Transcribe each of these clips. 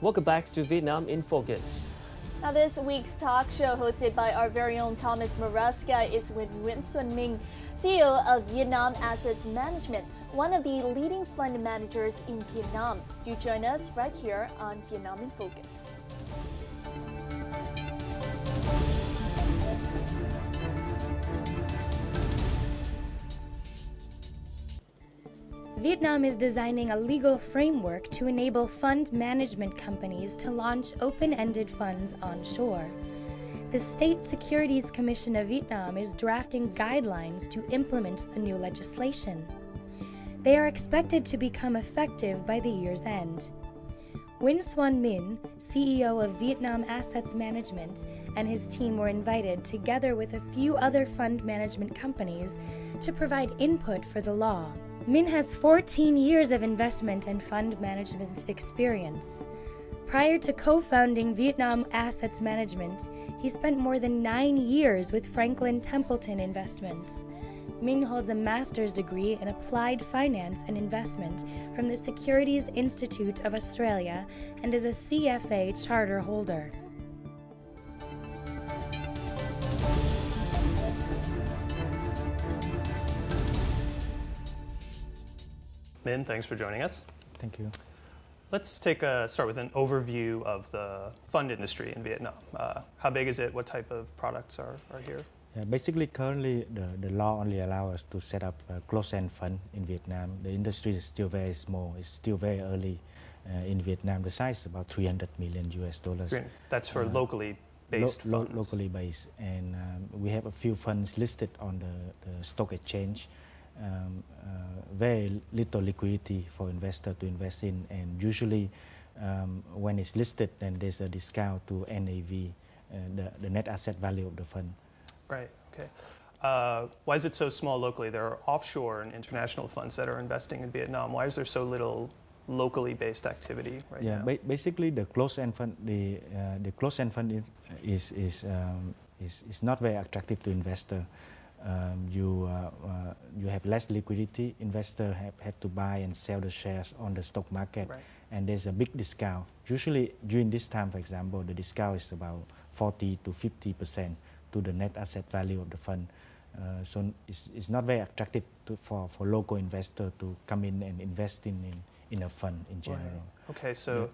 Welcome back to Vietnam in Focus. Now, this week's talk show, hosted by our very own Thomas Maraska, is with Xuan Minh, CEO of Vietnam Assets Management, one of the leading fund managers in Vietnam. Do join us right here on Vietnam in Focus. Vietnam is designing a legal framework to enable fund management companies to launch open-ended funds onshore. The State Securities Commission of Vietnam is drafting guidelines to implement the new legislation. They are expected to become effective by the year's end. Xuan Minh, CEO of Vietnam Assets Management, and his team were invited, together with a few other fund management companies, to provide input for the law. Minh has 14 years of investment and fund management experience. Prior to co-founding Vietnam Assets Management, he spent more than 9 years with Franklin Templeton Investments. Minh holds a master's degree in applied finance and investment from the Securities Institute of Australia and is a CFA charter holder. Minh, thanks for joining us. Thank you. Let's start with an overview of the fund industry in Vietnam. How big is it? What type of products are here? Yeah, basically, currently, the law only allows us to set up a closed-end fund in Vietnam. The industry is still very small. It's still very early in Vietnam. The size is about 300 million US dollars. That's for locally based funds? Locally based. And we have a few funds listed on the stock exchange. Very little liquidity for investor to invest in, and usually when it's listed, then there's a discount to NAV, the net asset value of the fund. Right. Okay. Why is it so small locally? There are offshore and international funds that are investing in Vietnam. Why is there so little locally based activity right now? Yeah, basically the closed-end fund, the closed-end fund is not very attractive to investor. You have less liquidity. Investors have to buy and sell the shares on the stock market, right. And there's a big discount. Usually during this time, for example, the discount is about 40 to 50% to the net asset value of the fund. So it's not very attractive for local investor to come in and invest in a fund in general. Right. Okay, so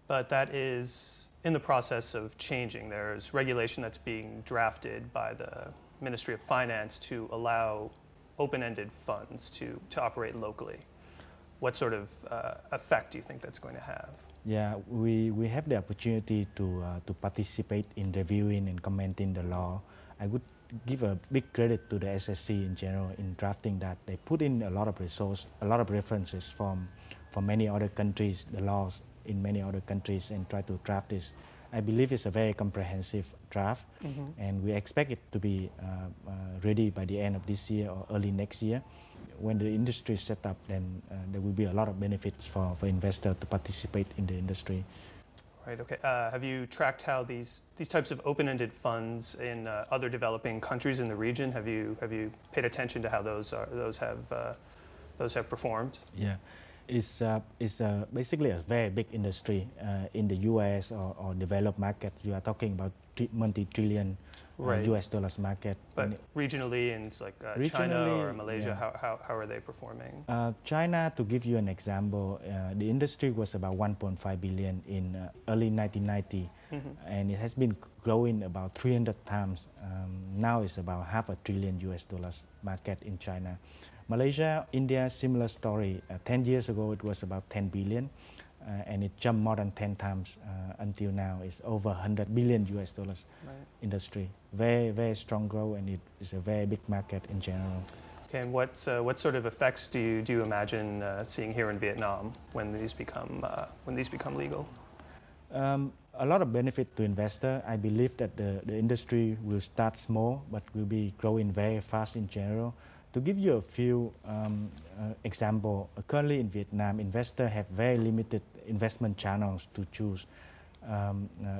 but that is in the process of changing. There's regulation that's being drafted by the Ministry of Finance to allow open-ended funds to operate locally. What sort of effect do you think that's going to have? Yeah, we have the opportunity to participate in reviewing and commenting the law. I would give a big credit to the SSC in general in drafting that. They put in a lot of resources, a lot of references from many other countries, the laws in many other countries, and try to draft this. I believe it's a very comprehensive draft, and we expect it to be ready by the end of this year or early next year. When the industry is set up, then there will be a lot of benefits for investors to participate in the industry. Right. Okay. Have you tracked how these types of open-ended funds in other developing countries in the region? Have you paid attention to how those have performed? Yeah. It's basically a very big industry in the U.S. or developed market. You are talking about multi-trillion US dollars market. But regionally, in like China or Malaysia, how are they performing? China, to give you an example, the industry was about 1.5 billion in early 1990, and it has been growing about 300 times. Now it's about $500 billion US dollars market in China. Malaysia, India, similar story. 10 years ago, it was about 10 billion, and it jumped more than 10 times until now. It's over 100 billion US dollars industry. Very, very strong growth, and it is a very big market in general. Okay, and what sort of effects do you imagine seeing here in Vietnam when these become legal? A lot of benefit to investor. I believe that the industry will start small, but will be growing very fast in general. To give you a few examples, currently in Vietnam, investors have very limited investment channels to choose.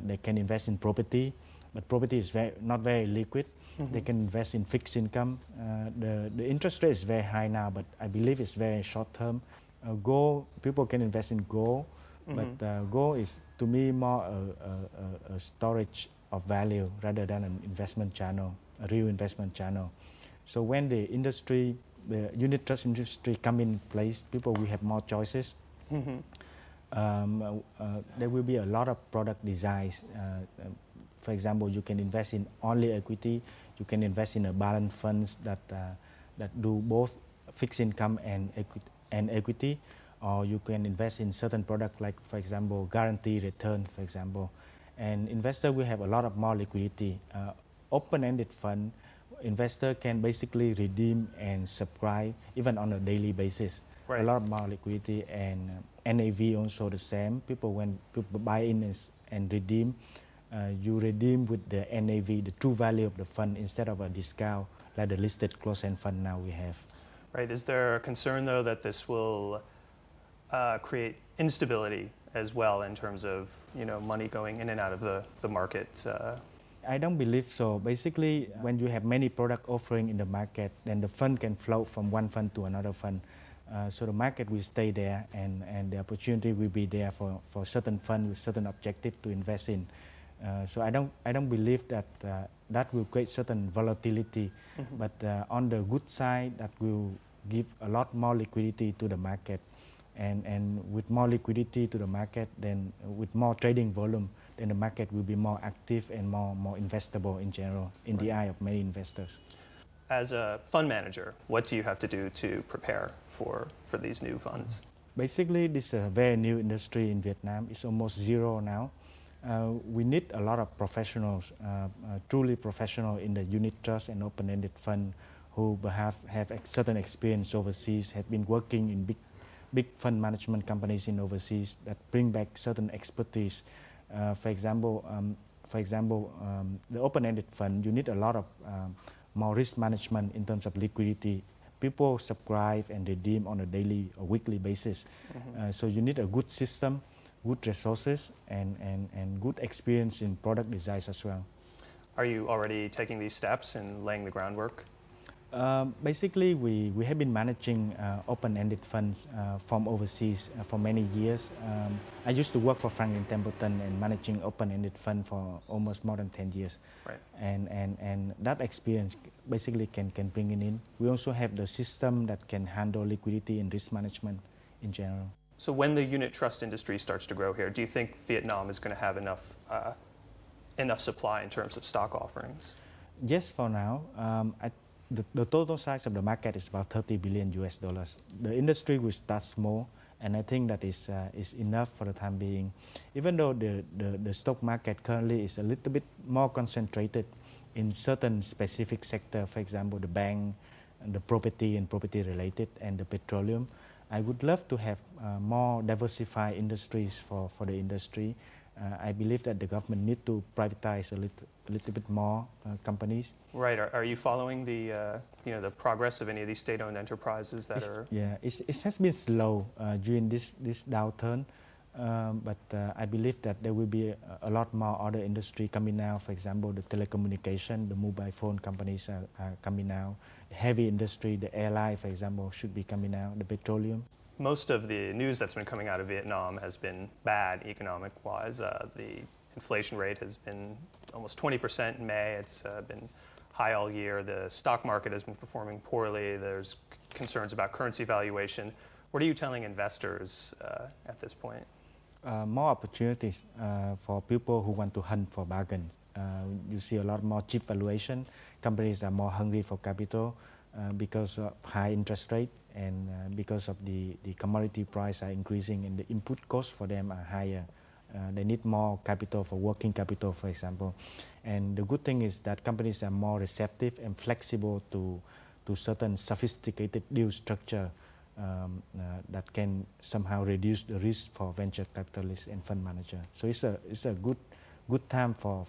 They can invest in property, but property is not very liquid. They can invest in fixed income. The interest rate is very high now, but I believe it's very short term. Gold, people can invest in gold, But gold is, to me, more a storage of value rather than an investment channel, a real investment channel. So when the industry, the unit trust industry come in place, people will have more choices. There will be a lot of product designs. For example, you can invest in only equity. You can invest in a balanced funds that do both fixed income and equity, or you can invest in certain products like, for example, guaranteed return, for example. And investor will have a lot of more liquidity. Open-ended fund, investor can basically redeem and subscribe even on a daily basis. Right. A lot more liquidity, and NAV also the same. When people buy in and redeem, you redeem with the NAV, the true value of the fund, instead of a discount like the listed closed-end fund now we have. Right. Is there a concern, though, that this will create instability as well in terms of money going in and out of the market? I don't believe so. Basically, when you have many product offering in the market, then the fund can flow from one fund to another fund. So the market will stay there, and the opportunity will be there for certain fund with certain objective to invest in. So I don't believe that that will create certain volatility, but on the good side, that will give a lot more liquidity to the market, and with more liquidity to the market, then with more trading volume, then the market will be more active and more investable in general in the eye of many investors. As a fund manager, what do you have to do to prepare for these new funds? Basically, this is a very new industry in Vietnam. It's almost zero now. We need a lot of professionals, truly professional in the unit trust and open-ended fund, who have certain experience overseas, have been working in big fund management companies in overseas that bring back certain expertise. For example, the open-ended fund, you need a lot of more risk management in terms of liquidity. People subscribe and redeem on a daily or weekly basis. So you need a good system, good resources, and good experience in product designs as well. Are you already taking these steps and laying the groundwork? Basically, we have been managing open-ended funds from overseas for many years. I used to work for Franklin Templeton and managing open-ended fund for almost more than 10 years. Right. And that experience basically can bring it in. We also have the system that can handle liquidity and risk management in general. So when the unit trust industry starts to grow here, do you think Vietnam is going to have enough supply in terms of stock offerings? Yes, for now. The total size of the market is about $30 billion US. The industry will start small, and I think that is enough for the time being. Even though the stock market currently is a little bit more concentrated in certain specific sector, for example, the bank, and the property and property related, and the petroleum, I would love to have more diversified industries for the industry. I believe that the government need to privatize a little bit more companies. Right. Are you following the progress of any of these state-owned enterprises that are? Yeah, it has been slow during this downturn, but I believe that there will be a lot more other industry coming now. For example, the telecommunication, the mobile phone companies are coming now. The heavy industry, the airline, for example, should be coming out. The petroleum. Most of the news that's been coming out of Vietnam has been bad economic-wise. The inflation rate has been almost 20% in May. It's been high all year. The stock market has been performing poorly. There's concerns about currency valuation. What are you telling investors at this point? More opportunities for people who want to hunt for bargains. You see a lot more cheap valuation. Companies are more hungry for capital because of high interest rate, and because of the commodity price are increasing and the input costs for them are higher. They need more capital for working capital, for example. And the good thing is that companies are more receptive and flexible to certain sophisticated deal structure that can somehow reduce the risk for venture capitalists and fund manager. So it's a good time for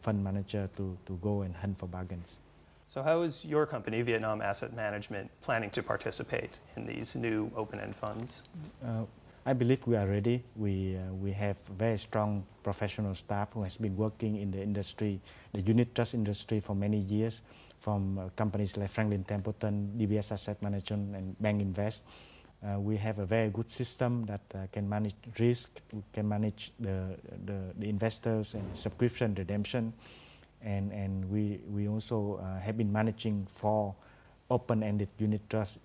fund manager to go and hunt for bargains. So how is your company, Vietnam Asset Management, planning to participate in these new open-end funds? I believe we are ready. We have very strong professional staff who has been working in the industry, the unit trust industry, for many years, from companies like Franklin Templeton, DBS Asset Management, and Bank Invest. We have a very good system that can manage risk, can manage the investors and subscription redemption, and we also have been managing 4 open-ended unit trusts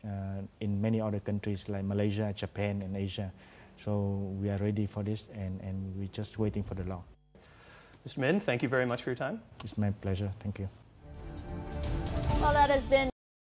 in many other countries like Malaysia, Japan, and Asia. So we are ready for this, and we're just waiting for the law. Mr. Minh, thank you very much for your time. It's my pleasure. Thank you. Well, that has been